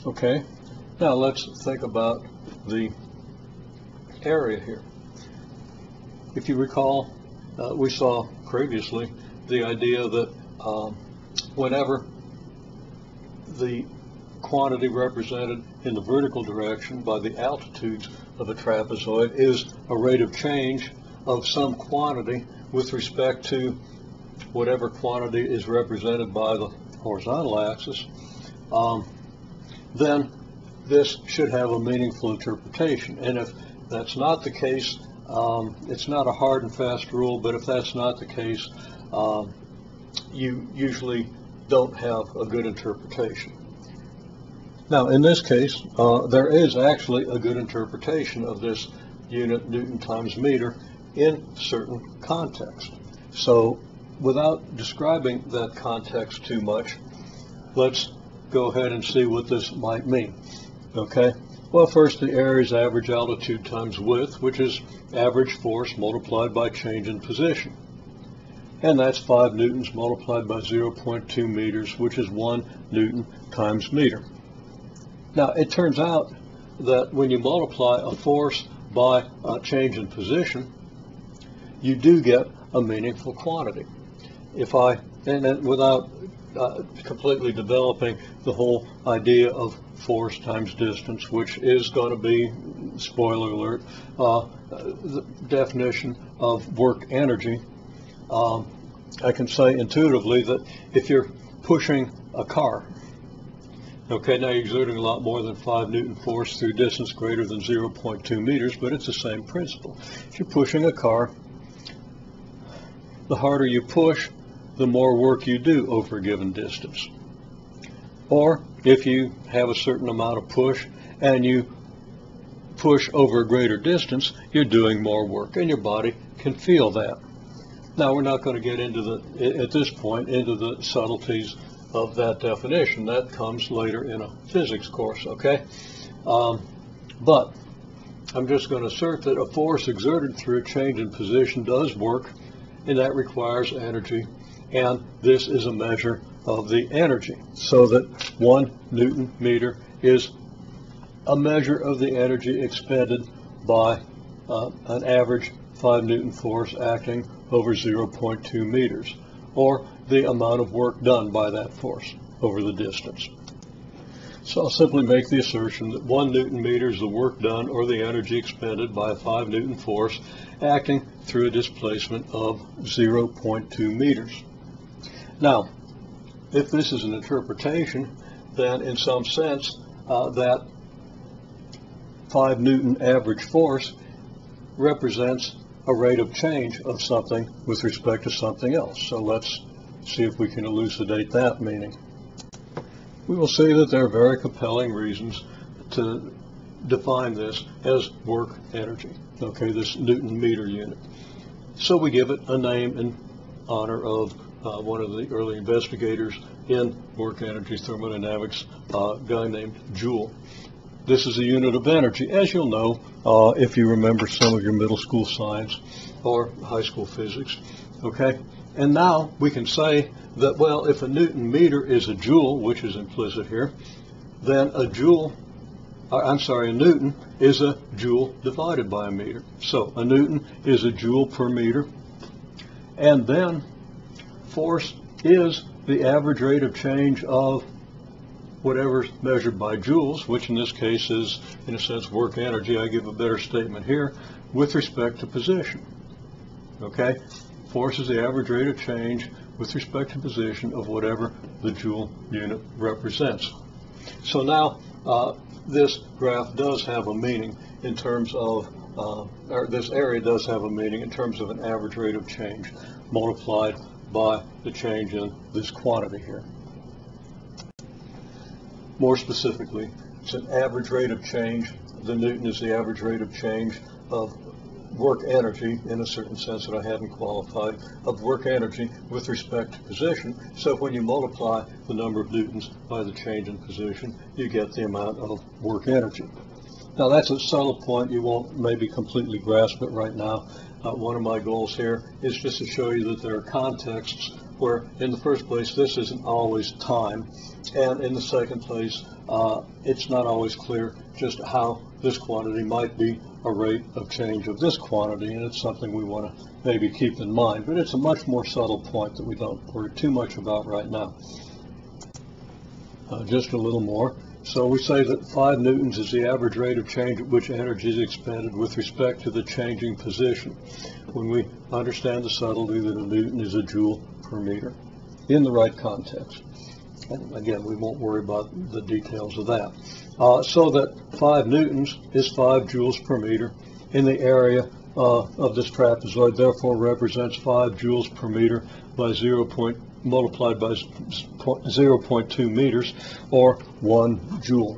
Okay, now let's think about the area here. If you recall, we saw previously the idea that whenever the quantity represented in the vertical direction by the altitudes of a trapezoid is a rate of change of some quantity with respect to whatever quantity is represented by the horizontal axis, then this should have a meaningful interpretation. And if that's not the case, it's not a hard and fast rule, but if that's not the case, you usually don't have a good interpretation. Now, in this case, there is actually a good interpretation of this unit Newton times meter in certain context. So, without describing that context too much, let's go ahead and see what this might mean. Okay? Well, first, the area is average altitude times width, which is average force multiplied by change in position. And that's 5 newtons multiplied by 0.2 meters, which is 1 newton times meter. Now, it turns out that when you multiply a force by a change in position, you do get a meaningful quantity. And then without completely developing the whole idea of force times distance, which is going to be, spoiler alert, the definition of work energy, I can say intuitively that if you're pushing a car, okay, now you're exerting a lot more than 5 Newton force through distance greater than 0.2 meters, but it's the same principle. If you're pushing a car, the harder you push, the more work you do over a given distance. Or if you have a certain amount of push and you push over a greater distance, you're doing more work, and your body can feel that. Now, we're not going to get into at this point, into the subtleties of that definition. That comes later in a physics course, okay? But I'm just going to assert that a force exerted through a change in position does work, and that requires energy, and this is a measure of the energy, so that 1 Newton meter is a measure of the energy expended by an average 5 Newton force acting over 0.2 meters, or the amount of work done by that force over the distance. So I'll simply make the assertion that 1 Newton meter is the work done or the energy expended by a 5 Newton force acting through a displacement of 0.2 meters. Now, if this is an interpretation, then in some sense that 5 Newton average force represents a rate of change of something with respect to something else. So let's see if we can elucidate that meaning. We will see that there are very compelling reasons to define this as work energy, okay, this Newton meter unit. So we give it a name in honor of one of the early investigators in work energy thermodynamics, a guy named Joule. This is a unit of energy, as you'll know if you remember some of your middle school science or high school physics, okay? And now we can say that, well, if a Newton meter is a joule, which is implicit here, then a Newton is a joule divided by a meter. So a Newton is a joule per meter, and then force is the average rate of change of whatever's measured by joules, which in this case is, in a sense, work energy. I give a better statement here with respect to position. Okay? Force is the average rate of change with respect to position of whatever the joule unit represents. So now this graph does have a meaning in terms of, or this area does have a meaning in terms of an average rate of change multiplied by the change in this quantity here. More specifically, it's an average rate of change. The Newton is the average rate of change of work energy, in a certain sense that I haven't qualified, of work energy with respect to position. So when you multiply the number of newtons by the change in position, you get the amount of work energy. Now that's a subtle point. You won't maybe completely grasp it right now. One of my goals here is just to show you that there are contexts where in the first place this isn't always time, and in the second place it's not always clear just how this quantity might be a rate of change of this quantity, and it's something we want to maybe keep in mind, but it's a much more subtle point that we don't worry too much about right now. Just a little more. So we say that 5 newtons is the average rate of change at which energy is expended with respect to the changing position, when we understand the subtlety that a newton is a joule per meter in the right context. And again, we won't worry about the details of that. So that 5 newtons is 5 joules per meter in the area of this trapezoid, therefore represents 5 joules per meter by multiplied by 0.2 meters, or 1 joule.